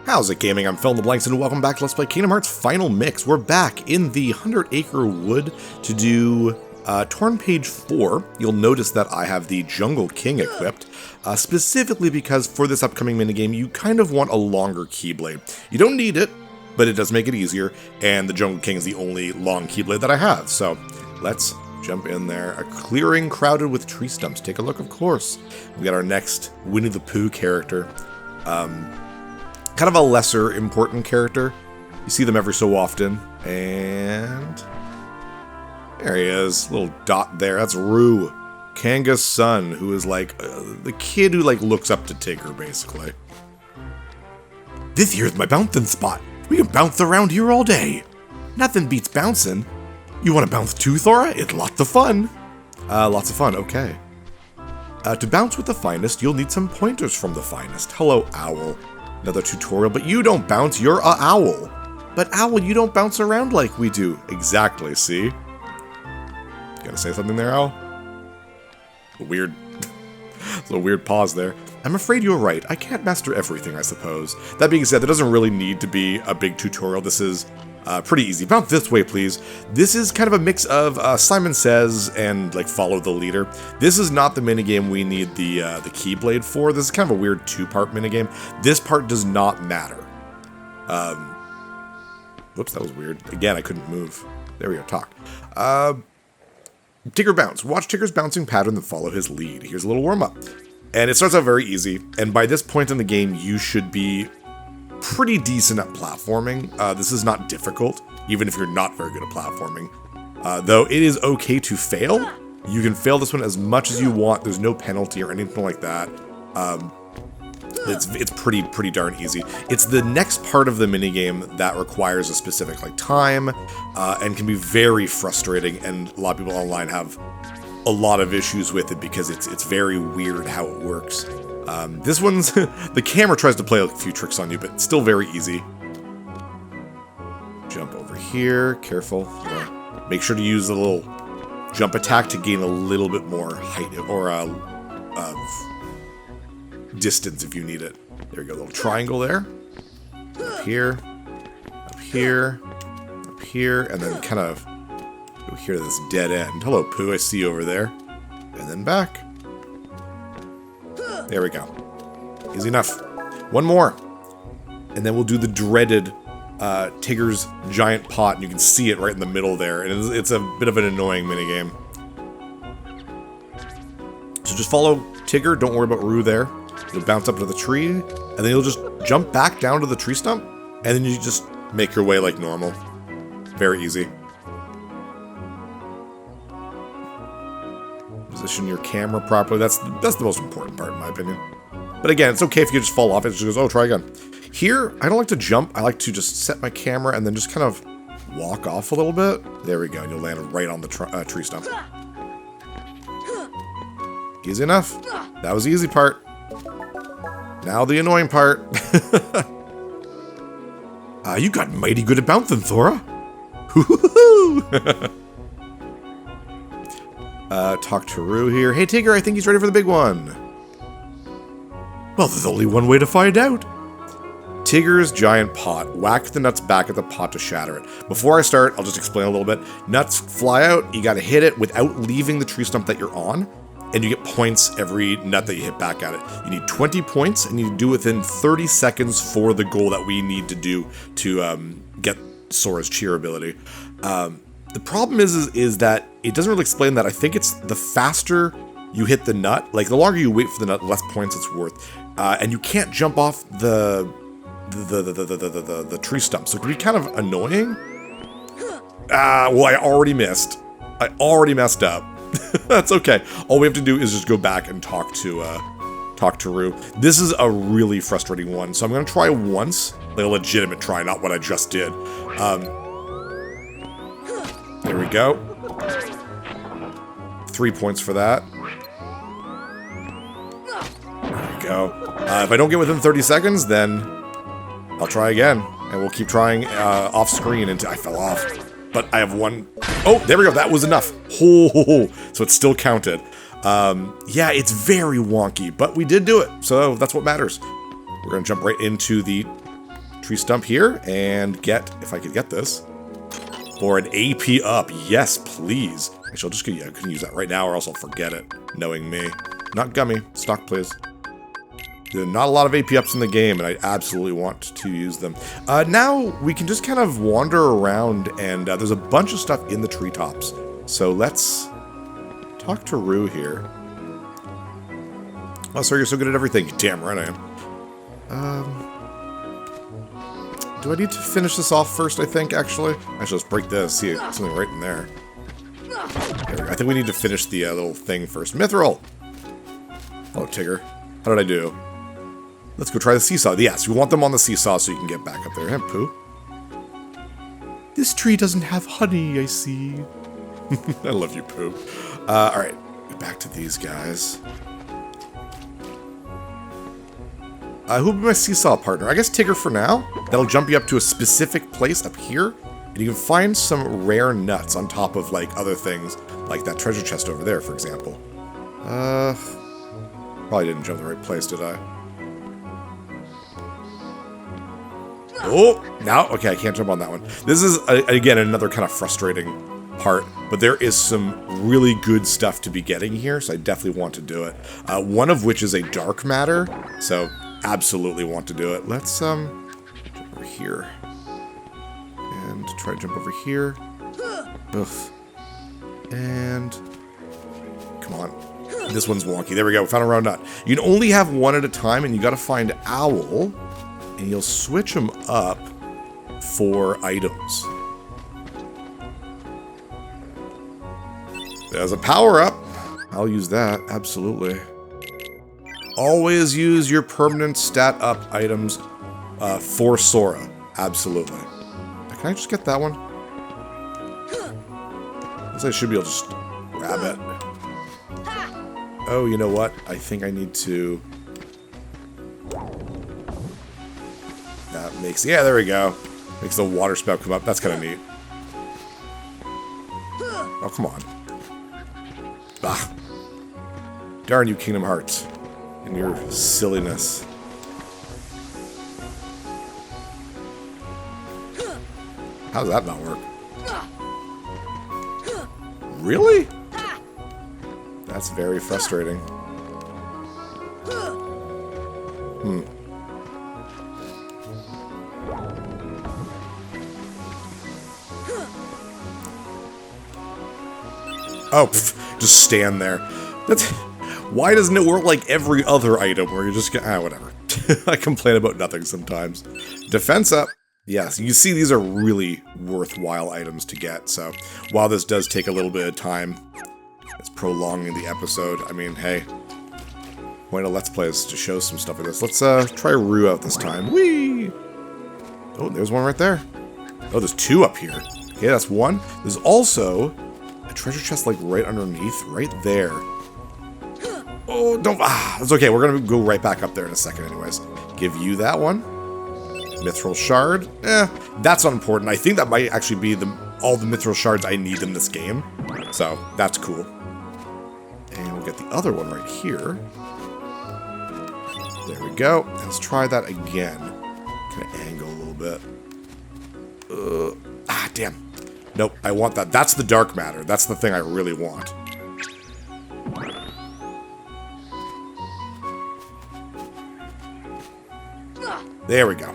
How's it, gaming? I'm Phil in the Blanks, and welcome back to Let's Play Kingdom Hearts Final Mix. We're back in the 100-acre wood to do Torn Page 4. You'll notice that I have the Jungle King equipped, specifically because for this upcoming minigame, you kind of want a longer Keyblade. You don't need it, but it does make it easier, and the Jungle King is the only long Keyblade that I have. So let's jump in there. A clearing crowded with tree stumps. Take a look, of course. We got our next Winnie the Pooh character. Kind of a lesser important character. You see them every so often. And there he is. Little dot there. That's Roo, Kanga's son, who is like the kid who like looks up to Tigger, basically. This here's my bouncing spot. We can bounce around here all day. Nothing beats bouncing. You want to bounce too, Sora? It's lots of fun. Lots of fun, okay. To bounce with the finest, you'll need some pointers from the finest. Hello, Owl. Another tutorial, but you don't bounce, you're a owl. But Owl, you don't bounce around like we do. Exactly, see? You gonna say something there, Owl? A weird pause there. I'm afraid you're right. I can't master everything, I suppose. That being said, there doesn't really need to be a big tutorial. This is pretty easy. Bounce this way, please. This is kind of a mix of Simon Says and like follow the leader. This is not the minigame we need the Keyblade for. This is kind of a weird two-part minigame. This part does not matter. Whoops, that was weird. Again, I couldn't move. There we go, talk. Tigger bounce. Watch Tigger's bouncing pattern and follow his lead. Here's a little warm-up. And it starts out very easy, and by this point in the game, you should be pretty decent at platforming. This is not difficult, even if you're not very good at platforming. Though it is okay to fail. You can fail this one as much as you want. There's no penalty or anything like that. It's pretty darn easy. It's the next part of the minigame that requires a specific like time, and can be very frustrating, and a lot of people online have a lot of issues with it because it's very weird how it works. This one's, the camera tries to play a few tricks on you, but it's still very easy. Jump over here, careful. Make sure to use the little jump attack to gain a little bit more height or distance if you need it. There we go, little triangle there. Up here, up here, up here, and then kind of go here to this dead end. Hello, Pooh, I see you over there. And then back. There we go. Easy enough. One more. And then we'll do the dreaded Tigger's giant pot, and you can see it right in the middle there. And it's a bit of an annoying minigame. So just follow Tigger, don't worry about Roo there. You'll bounce up to the tree, and then you'll just jump back down to the tree stump, and then you just make your way like normal. Very easy. Position your camera properly. That's the most important part, in my opinion. But again, it's okay if you just fall off. It just goes, oh, try again. Here, I don't like to jump. I like to just set my camera and then just kind of walk off a little bit. There we go. And you'll land right on the tree stump. Easy enough. That was the easy part. Now the annoying part. You got mighty good at bouncing, Sora. Talk to Roo here. Hey, Tigger, I think he's ready for the big one. Well, there's only one way to find out. Tigger's giant pot. Whack the nuts back at the pot to shatter it. Before I start, I'll just explain a little bit. Nuts fly out. You got to hit it without leaving the tree stump that you're on, and you get points every nut that you hit back at it. You need 20 points, and you do within 30 seconds for the goal that we need to do to get Sora's cheer ability. The problem is that it doesn't really explain that. I think it's the faster you hit the nut, like the longer you wait for the nut, the less points it's worth. And you can't jump off the tree stump, so it can be kind of annoying. Well, I already missed. I already messed up. That's okay. All we have to do is just go back and talk to Roo. This is a really frustrating one, so I'm gonna try once, like a legitimate try, not what I just did. There we go. 3 points for that. There we go. If I don't get within 30 seconds, then I'll try again. And we'll keep trying off screen until I fell off. But I have one. Oh, there we go. That was enough. Oh, so it still counted. Yeah, it's very wonky, but we did do it. So that's what matters. We're going to jump right into the tree stump here and get, if I could get this, for an AP up. Yes, please. Actually, I'll just I can use that right now or else I'll forget it, knowing me. Not gummy. Stock, please. There are not a lot of AP ups in the game, and I absolutely want to use them. Now, we can just kind of wander around, and there's a bunch of stuff in the treetops. So let's talk to Rue here. Oh, sorry, you're so good at everything. Damn right I am. Do I need to finish this off first, I think, actually? Actually, let's break this. See, something right in there. There we go. I think we need to finish the little thing first. Mithril! Oh, Tigger. How did I do? Let's go try the seesaw. Yes, we want them on the seesaw so you can get back up there. Hey, Pooh. This tree doesn't have honey, I see. I love you, Pooh. Alright, back to these guys. Who would be my seesaw partner? I guess Tigger for now. That'll jump you up to a specific place up here. And you can find some rare nuts on top of, like, other things. Like that treasure chest over there, for example. Probably didn't jump the right place, did I? Oh, now, okay, I can't jump on that one. This is, again, another kind of frustrating part, but there is some really good stuff to be getting here, so I definitely want to do it. One of which is a dark matter, so absolutely want to do it. Let's, jump over here. And try to jump over here. Oof. And, come on. This one's wonky. There we go, we found a round nut. You can only have one at a time, and you gotta find Owl, and you'll switch them up for items. There's a power-up. I'll use that, absolutely. Always use your permanent stat-up items for Sora. Absolutely. Can I just get that one? I should be able to just grab it. Oh, you know what? I think I need to... That makes... Yeah, there we go. Makes the water spout come up. That's kind of neat. Oh, come on. Ah. Darn you, Kingdom Hearts. And your silliness. How does that not work? Really? That's very frustrating. Hmm. Oh, pff, just stand there. That's... Why doesn't it work like every other item where you're just... whatever. I complain about nothing sometimes. Defense up. Yes, you see these are really worthwhile items to get, so while this does take a little bit of time, it's prolonging the episode. I mean, hey, point of Let's Play is to show some stuff like this. Let's try Rue out this time. Whee! Oh, there's one right there. Oh, there's two up here. Okay, that's one. There's also a treasure chest like right underneath, right there. Oh, don't... that's okay. We're going to go right back up there in a second anyways. Give you that one. Mithril shard. That's not important. I think that might actually be all the mithril shards I need in this game. So, that's cool. And we'll get the other one right here. There we go. Let's try that again. Kind of angle a little bit. Damn. Nope, I want that. That's the dark matter. That's the thing I really want. There we go.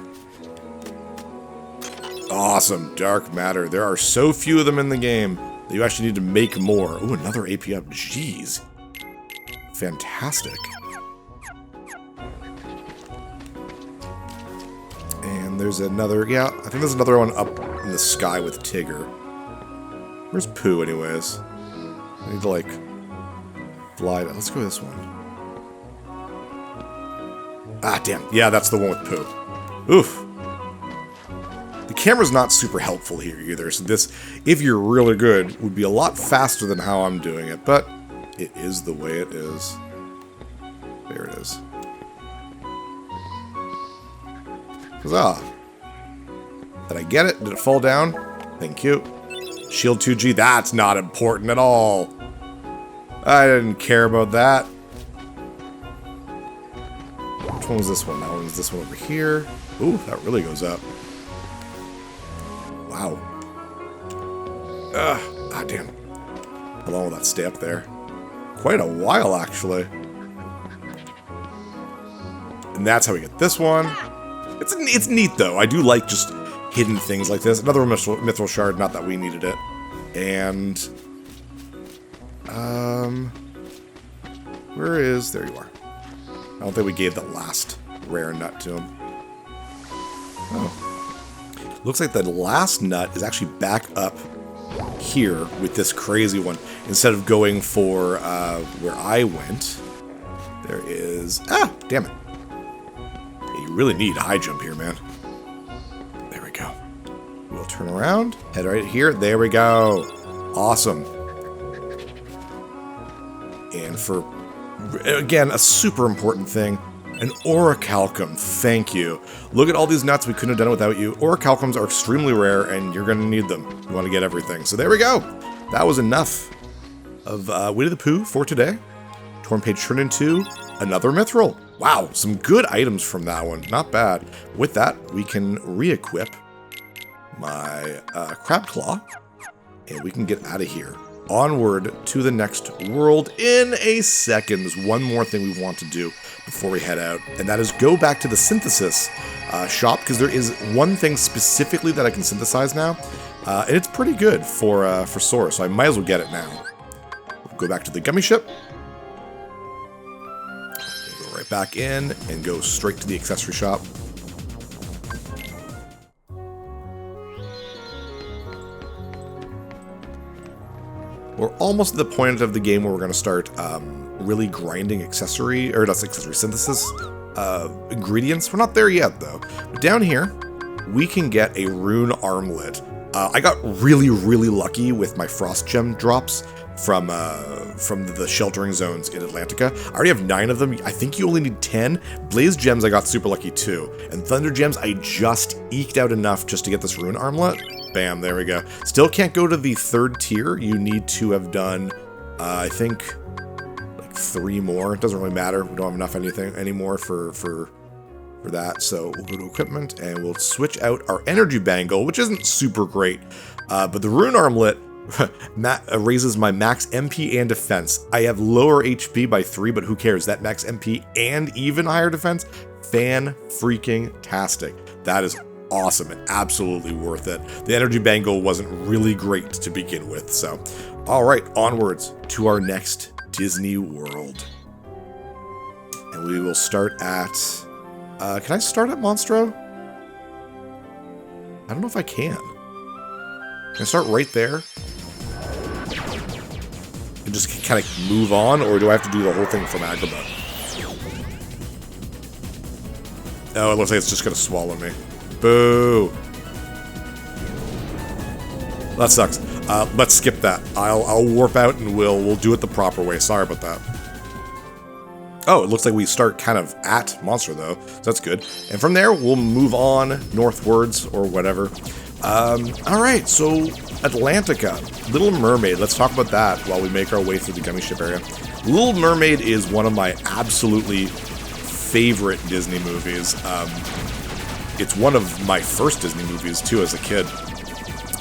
Awesome, dark matter. There are so few of them in the game that you actually need to make more. Ooh, another AP up. Jeez. Fantastic. And there's another, yeah, I think there's another one up in the sky with Tigger. Where's Pooh, anyways? I need to, like, fly. Let's go this one. Damn. Yeah, that's the one with Pooh. Oof. The camera's not super helpful here either, so this, if you're really good, would be a lot faster than how I'm doing it, but it is the way it is. There it is. Huzzah! Did I get it? Did it fall down? Thank you. Shield 2G, that's not important at all. I didn't care about that. Which one was this one? That one was this one over here. Ooh, that really goes up. Wow. Ah, damn. How long will that stay up there? Quite a while, actually. And that's how we get this one. It's neat, though. I do like just hidden things like this. Another mithril shard, not that we needed it. And... where is... There you are. I don't think we gave the last rare nut to him. Oh. Looks like the last nut is actually back up here with this crazy one. Instead of going for where I went, there is... Ah, damn it. Yeah, you really need high jump here, man. There we go. We'll turn around, head right here. There we go. Awesome. And for, again, a super important thing, an orichalcum. Thank you. Look at all these nuts. We couldn't have done it without you. Orichalcums are extremely rare, and you're going to need them. You want to get everything. So there we go. That was enough of Winnie the Pooh for today. Torn page turned into another mithril. Wow, some good items from that one. Not bad. With that, we can re-equip my crab claw, and we can get out of here. Onward to the next world in a second. There's one more thing we want to do before we head out, and that is go back to the synthesis shop, because there is one thing specifically that I can synthesize now, and it's pretty good for Sora, so I might as well get it now. We'll go back to the gummy ship, go right back in, and go straight to the accessory shop. We're almost at the point of the game where we're going to start really grinding synthesis ingredients. We're not there yet, though. But down here, we can get a rune armlet. I got really, really lucky with my frost gem drops from the sheltering zones in Atlantica. I already have 9 of them. I think you only need 10. Blaze gems, I got super lucky too. And thunder gems, I just eked out enough just to get this rune armlet. Bam, there we go. Still can't go to the 3rd tier. You need to have done, I think, like 3 more. It doesn't really matter. We don't have enough anything anymore for that. So we'll go to equipment and we'll switch out our energy bangle, which isn't super great. But the rune armlet raises my max MP and defense. I have lower HP by 3, but who cares? That max MP and even higher defense, fan-freaking-tastic. That is awesome and absolutely worth it. The energy bangle wasn't really great to begin with, so. Alright, onwards to our next Disney World. And we will start at... can I start at Monstro? I don't know if I can. Can I start right there? And just kind of move on, or do I have to do the whole thing from Agrabah? Oh, it looks like it's just going to swallow me. Boo! That sucks. Let's skip that. I'll warp out and we'll do it the proper way. Sorry about that. Oh, it looks like we start kind of at Monster though, so that's good. And from there, we'll move on northwards or whatever. Alright, so Atlantica, Little Mermaid, let's talk about that while we make our way through the gummy ship area. Little Mermaid is one of my absolutely favorite Disney movies. It's one of my first Disney movies too as a kid.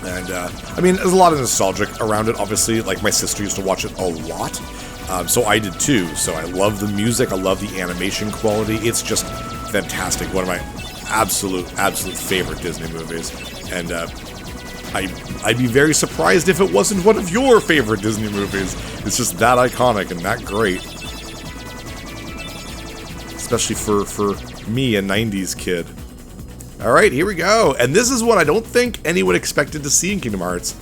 And, I mean, there's a lot of nostalgic around it, obviously. Like, my sister used to watch it a lot. So I did too. So I love the music, I love the animation quality. It's just fantastic. One of my absolute favorite Disney movies. And I'd be very surprised if it wasn't one of your favorite Disney movies. It's just that iconic and that great. Especially for me, a 90s kid. Alright, here we go. And this is what I don't think anyone expected to see in Kingdom Hearts.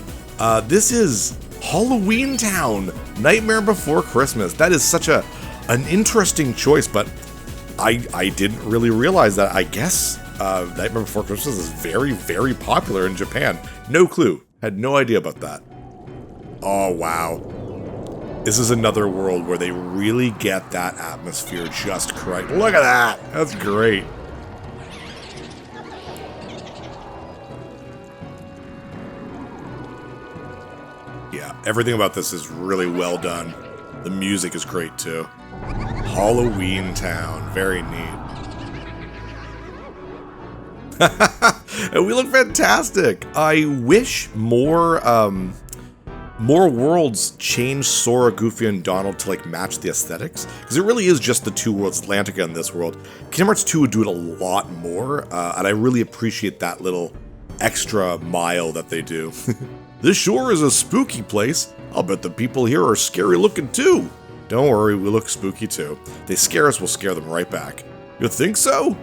This is Halloween Town, Nightmare Before Christmas. That is such an interesting choice, but I didn't really realize that. I guess Nightmare Before Christmas is very, very popular in Japan. No clue. Had no idea about that. Oh, wow. This is another world where they really get that atmosphere just correct. Look at that. That's great. Yeah, everything about this is really well done. The music is great too. Halloween Town, very neat. And we look fantastic. I wish more worlds change Sora, Goofy, and Donald to like match the aesthetics, because it really is just the two worlds, Atlantica and this world. Kingdom Hearts 2 would do it a lot more, and I really appreciate that little extra mile that they do. This sure is a spooky place. I'll bet the people here are scary looking too. Don't worry, we look spooky too. If they scare us, we'll scare them right back. You think so?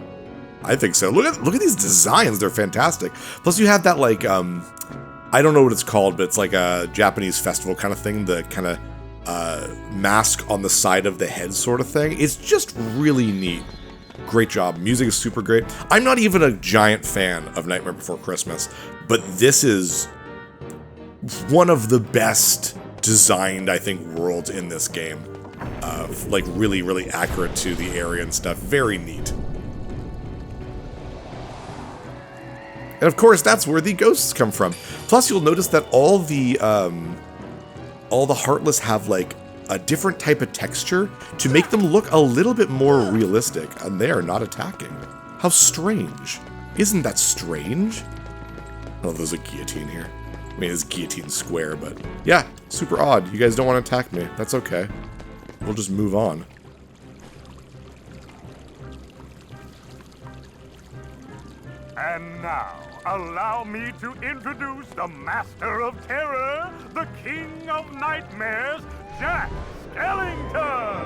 I think so. Look at these designs, they're fantastic. Plus you have that like, I don't know what it's called, but it's like a Japanese festival kind of thing, the kind of mask on the side of the head sort of thing. It's just really neat. Great job. Music is super great. I'm not even a giant fan of Nightmare Before Christmas, but this is one of the best designed, I think, worlds in this game. Like really, really accurate to the area and stuff. Very neat. And of course, that's where the ghosts come from. Plus, you'll notice that all the Heartless have like a different type of texture to make them look a little bit more realistic, and they are not attacking. How strange. Isn't that strange? Oh, there's a guillotine here. I mean, it's guillotine square, but yeah, super odd. You guys don't want to attack me. That's okay. We'll just move on. And now, allow me to introduce the Master of Terror, the King of Nightmares, Jack Skellington!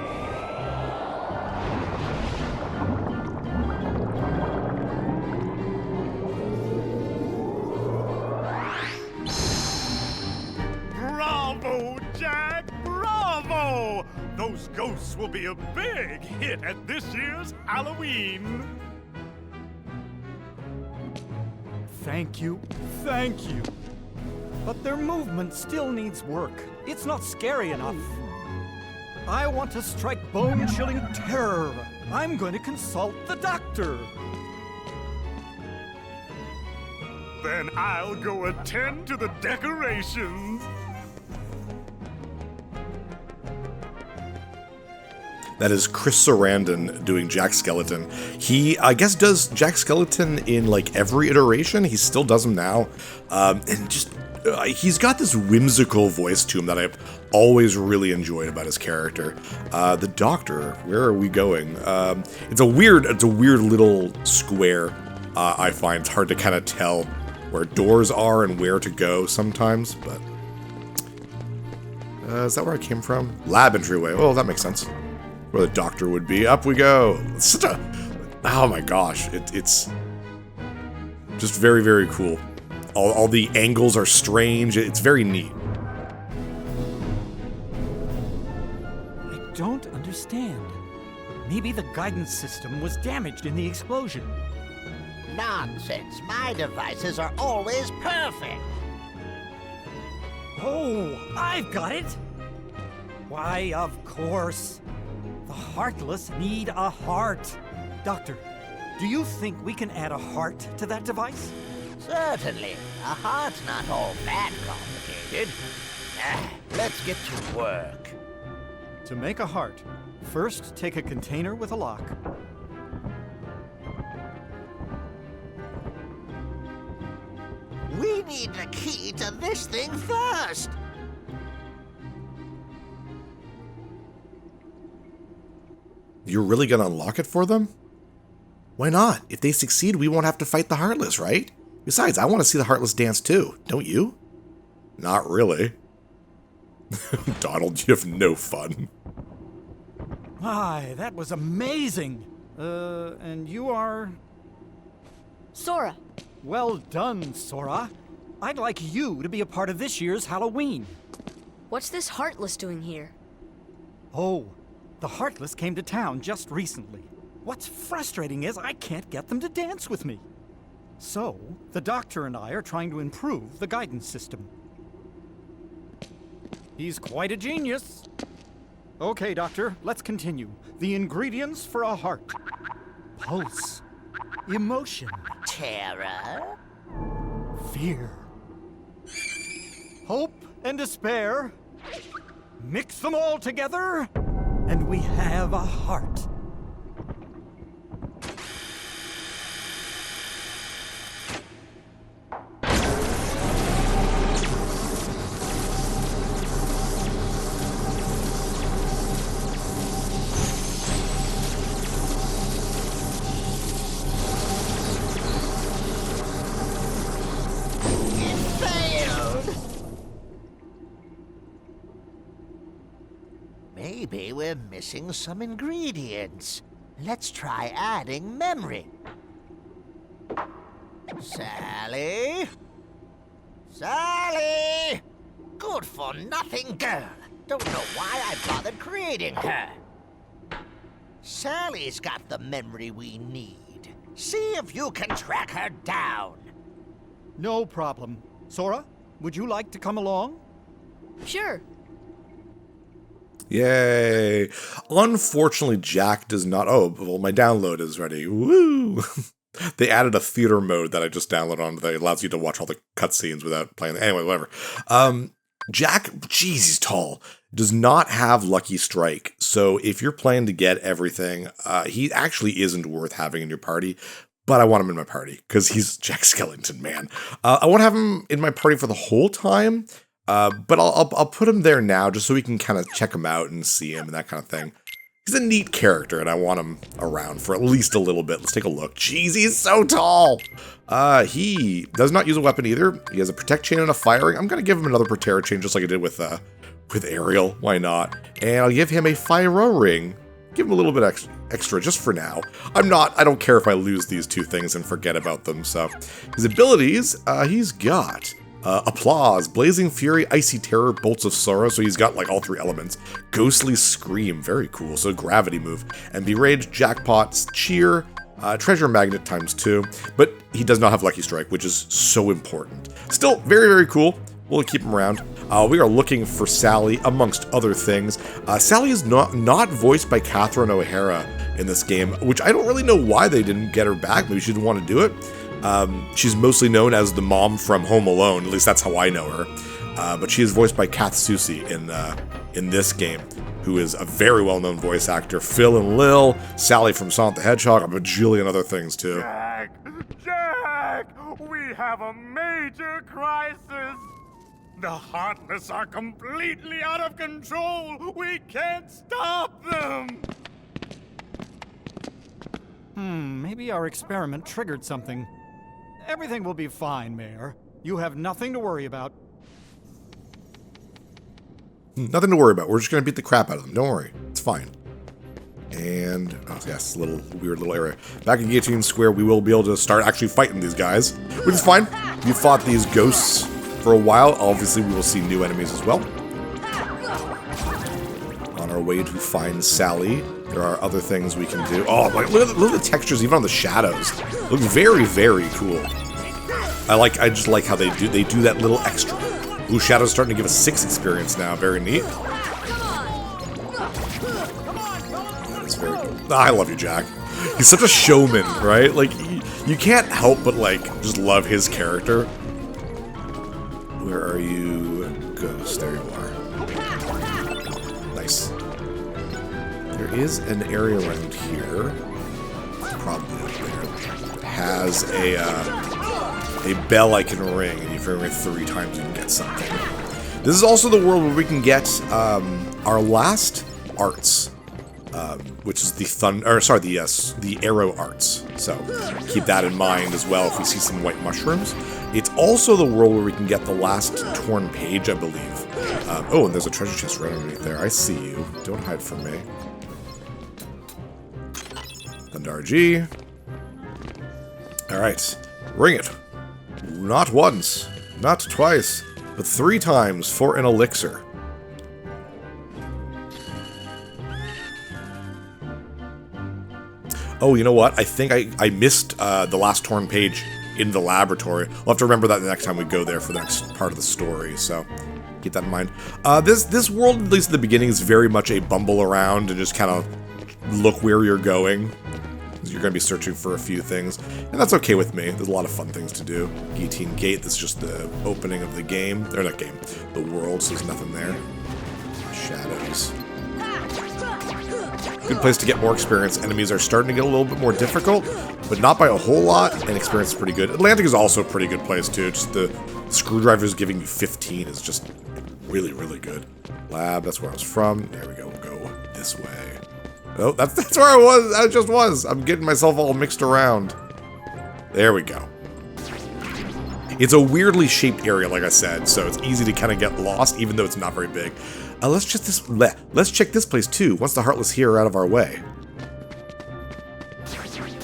Bravo, Jack! Bravo! Those ghosts will be a big hit at this year's Halloween! Thank you. But their movement still needs work. It's not scary enough. I want to strike bone-chilling terror. I'm going to consult the doctor. Then I'll go attend to the decorations. That is Chris Sarandon doing Jack Skellington. He, I guess, does Jack Skellington in like every iteration. He still does him now. And just, he's got this whimsical voice to him that I've always really enjoyed about his character. The Doctor, where are we going? It's a weird little square. I find it's hard to kind of tell where doors are and where to go sometimes, but is that where I came from? Lab entryway. Oh, that makes sense. Where the Doctor would be. Up we go. It's such a... Oh my gosh. It's just very, very cool. All the angles are strange. It's very neat. I don't understand. Maybe the guidance system was damaged in the explosion. Nonsense. My devices are always perfect. Oh, I've got it! Why, of course. The Heartless need a heart. Doctor, do you think we can add a heart to that device? Certainly. A heart's not all that complicated. Let's get to work. To make a heart, first take a container with a lock. We need the key to this thing first. You're really gonna unlock it for them? Why not? If they succeed, we won't have to fight the Heartless, right? Besides, I want to see the Heartless dance too, don't you? Not really. Donald, you have no fun. My, that was amazing! And you are... Sora. Well done, Sora. I'd like you to be a part of this year's Halloween. What's this Heartless doing here? Oh, the Heartless came to town just recently. What's frustrating is I can't get them to dance with me. So, the Doctor and I are trying to improve the guidance system. He's quite a genius. Okay, Doctor, let's continue. The ingredients for a heart. Pulse. Emotion. Terror? Fear. Hope and despair. Mix them all together, and we have a heart. maybe we're missing some ingredients. Let's try adding memory. Sally? Sally! Good-for-nothing girl. Don't know why I bothered creating her. Sally's got the memory we need. See if you can track her down. No problem. Sora, would you like to come along? Sure. Yay. Unfortunately, Jack does not... Oh, well, my download is ready. Woo! They added a theater mode that I just downloaded on that allows you to watch all the cutscenes without playing. Anyway, whatever. Jack, jeez, he's tall, does not have Lucky Strike. So if you're planning to get everything, he actually isn't worth having in your party. But I want him in my party because he's Jack Skellington, man. I won't have him in my party for the whole time, but I'll put him there now just so we can kind of check him out and see him and that kind of thing. He's a neat character, and I want him around for at least a little bit. Let's take a look. Jeez, he's so tall! He does not use a weapon either. He has a Protect Chain and a Firing. I'm going to give him another Protera Chain just like I did with Ariel. Why not? And I'll give him a Fyro Ring. Give him a little bit extra just for now. I don't care if I lose these two things and forget about them. So his abilities, he's got... Applause, Blazing Fury, Icy Terror, Bolts of Sorrow, so he's got like all three elements. Ghostly Scream, very cool, so Gravity Move. And Berage, Jackpot's Cheer, Treasure Magnet ×2, but he does not have Lucky Strike, which is so important. Still, very, very cool. We'll keep him around. We are looking for Sally, amongst other things. Sally is not voiced by Catherine O'Hara in this game, which I don't really know why they didn't get her back. Maybe she didn't want to do it. She's mostly known as the mom from Home Alone, at least that's how I know her. But she is voiced by Kath Soucie in this game, who is a very well-known voice actor. Phil and Lil, Sally from Sonic the Hedgehog, a bajillion other things too. Jack! We have a major crisis! The Heartless are completely out of control! We can't stop them! Maybe our experiment triggered something. Everything will be fine, Mayor. You have nothing to worry about. Nothing to worry about. We're just going to beat the crap out of them. Don't worry. It's fine. And, oh yes, weird little area. Back in Guillotine Square, we will be able to start actually fighting these guys, which is fine. We fought these ghosts for a while. Obviously, we will see new enemies as well. On our way to find Sally, there are other things we can do. Oh, look at the textures, even on the shadows. Look very, very cool. I just like how they do that little extra. Ooh, Shadow's starting to give us 6 experience now. Very neat. That is very cool. I love you, Jack. He's such a showman, right? Like, you can't help but, like, just love his character. Where are you? Ghost, there you are. Nice. There is an area around here, probably up there, that has a bell I can ring, and if you ring it 3 times, you can get something. This is also the world where we can get our last arts, which is the arrow arts. So keep that in mind as well if we see some white mushrooms. It's also the world where we can get the last torn page, I believe. Oh, and there's a treasure chest right underneath there. I see you. Don't hide from me. Thundar G. Alright. Ring it. Not once, not twice, but 3 times for an elixir. Oh, you know what? I think I missed the last torn page in the laboratory. We'll have to remember that the next time we go there for the next part of the story, so keep that in mind. This world, at least at the beginning, is very much a bumble around and just kind of look where you're going. You're going to be searching for a few things, and that's okay with me. There's a lot of fun things to do. Guillotine Gate, that's just the opening of the game. Or not game, the world, so there's nothing there. Shadows. Good place to get more experience. Enemies are starting to get a little bit more difficult, but not by a whole lot, and experience is pretty good. Atlantic is also a pretty good place, too. Just the screwdrivers giving you 15 is just really, really good. Lab, that's where I was from. There we go, we'll go this way. Oh, that's where I just was. I'm getting myself all mixed around. There we go. It's a weirdly shaped area, like I said, so it's easy to kind of get lost, even though it's not very big. Let's check this place too. Once the Heartless here are out of our way. I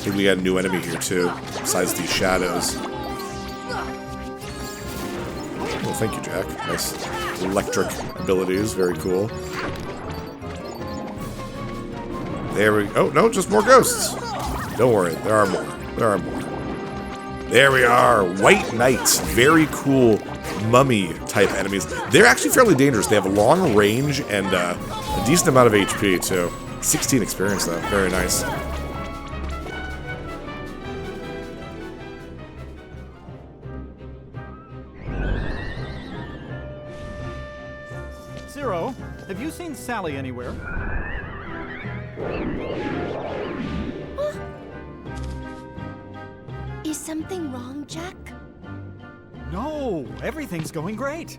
think we got a new enemy here too, besides these shadows. Well, thank you, Jack. Nice electric abilities, very cool. There we go. Oh, no, just more ghosts. Don't worry, there are more. There are more. There we are. White Knights. Very cool mummy-type enemies. They're actually fairly dangerous. They have a long range and a decent amount of HP, too. 16 experience, though. Very nice. Zero, have you seen Sally anywhere? Is something wrong, Jack? No, everything's going great.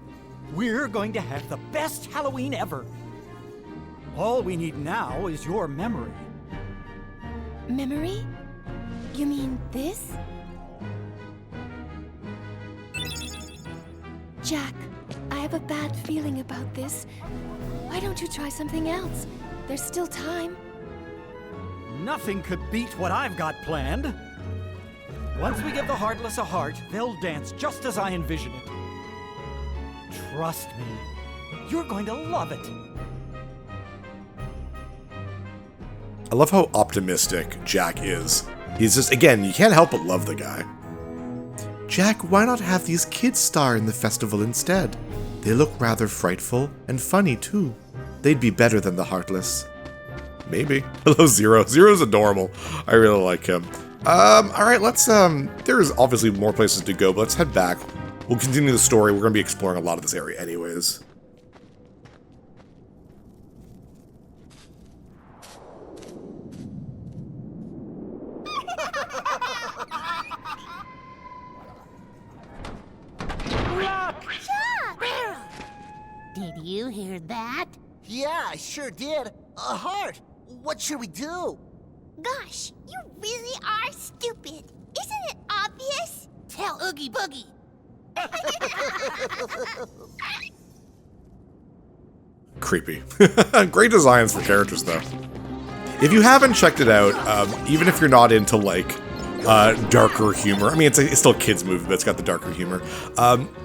We're going to have the best Halloween ever. All we need now is your memory. Memory? You mean this? Jack, I have a bad feeling about this. Why don't you try something else? There's still time. Nothing could beat what I've got planned. Once we give the Heartless a heart, they'll dance just as I envision it. Trust me, you're going to love it. I love how optimistic Jack is. He's just, again, you can't help but love the guy. Jack, why not have these kids star in the festival instead? They look rather frightful and funny too. They'd be better than the Heartless. Maybe. Hello, Zero. Zero's adorable. I really like him. Alright, let's, there's obviously more places to go, but let's head back. We'll continue the story. We're going to be exploring a lot of this area anyways. Did you hear that? Yeah, I sure did. A heart. What should we do? Gosh, you really are stupid. Isn't it obvious? Tell Oogie Boogie. Creepy. Great designs for characters, though. If you haven't checked it out, even if you're not into, like, darker humor, I mean, it's still a kid's movie, but it's got the darker humor.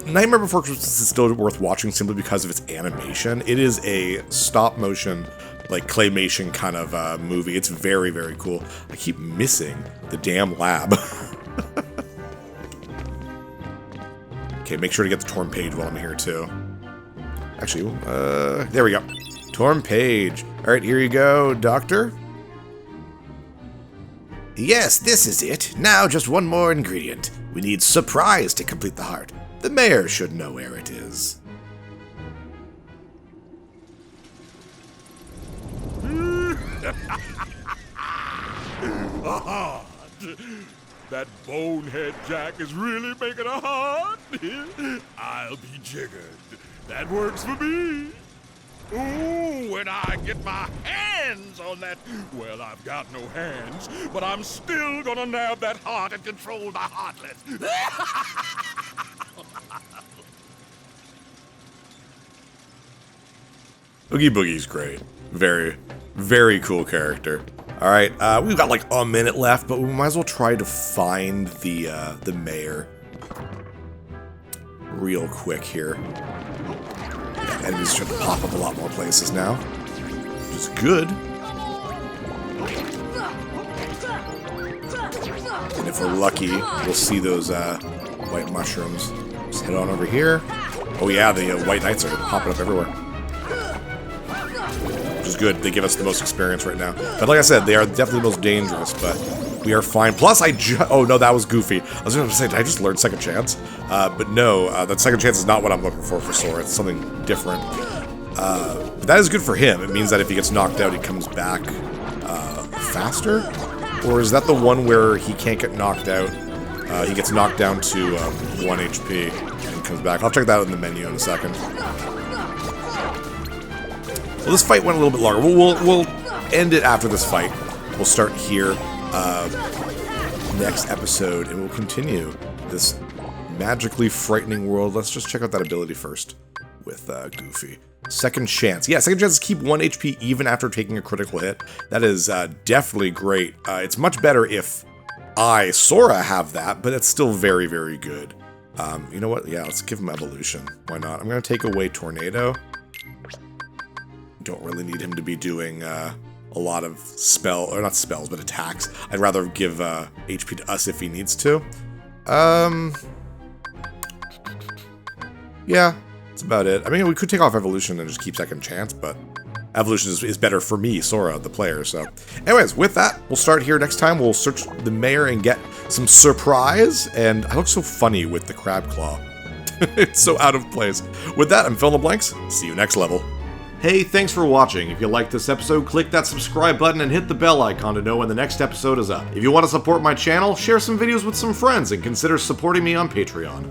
Nightmare Before Christmas is still worth watching simply because of its animation. It is a stop-motion, like, claymation kind of movie. It's very, very cool. I keep missing the damn lab. Okay, make sure to get the torn page while I'm here, too. Actually, there we go. Torn page. All right, here you go, Doctor. Yes, this is it. Now just one more ingredient. We need surprise to complete the heart. The mayor should know where it is. A heart. That bonehead Jack is really making a heart. I'll be jiggered. That works for me. Ooh, when I get my hands on that... Well, I've got no hands, but I'm still gonna nab that heart and control the Heartless. Oogie Boogie's great. Very, very cool character. All right, we've got like a minute left, but we might as well try to find the mayor real quick here. Yeah, enemies should pop up a lot more places now, which is good. And if we're lucky, we'll see those white mushrooms. Just head on over here. Oh yeah, the white knights are popping up everywhere. Which is good. They give us the most experience right now. But like I said, they are definitely the most dangerous, but we are fine. Plus, oh no, that was goofy. I was going to say, did I just learn Second Chance? But no, that Second Chance is not what I'm looking for Sora. It's something different. But that is good for him. It means that if he gets knocked out, he comes back faster? Or is that the one where he can't get knocked out? He gets knocked down to 1 HP and comes back. I'll check that out in the menu in a second. Well, this fight went a little bit longer. We'll end it after this fight. We'll start here next episode, and we'll continue this magically frightening world. Let's just check out that ability first with Goofy. Second chance. Yeah, second chances keep 1 HP even after taking a critical hit. That is definitely great. It's much better if I, Sora, have that, but it's still very, very good. You know what? Yeah, let's give him evolution. Why not? I'm going to take away Tornado. Don't really need him to be doing a lot of or not spells, but attacks. I'd rather give HP to us if he needs to. Yeah, that's about it. I mean, we could take off evolution and just keep second chance, but evolution is better for me, Sora, the player. So anyways, with that, we'll start here. Next time, we'll search the mayor and get some surprise. And I look so funny with the crab claw. It's so out of place. With that, I'm Phil in the Blanks. See you next level. Hey, thanks for watching. If you liked this episode, click that subscribe button and hit the bell icon to know when the next episode is up. If you want to support my channel, share some videos with some friends and consider supporting me on Patreon.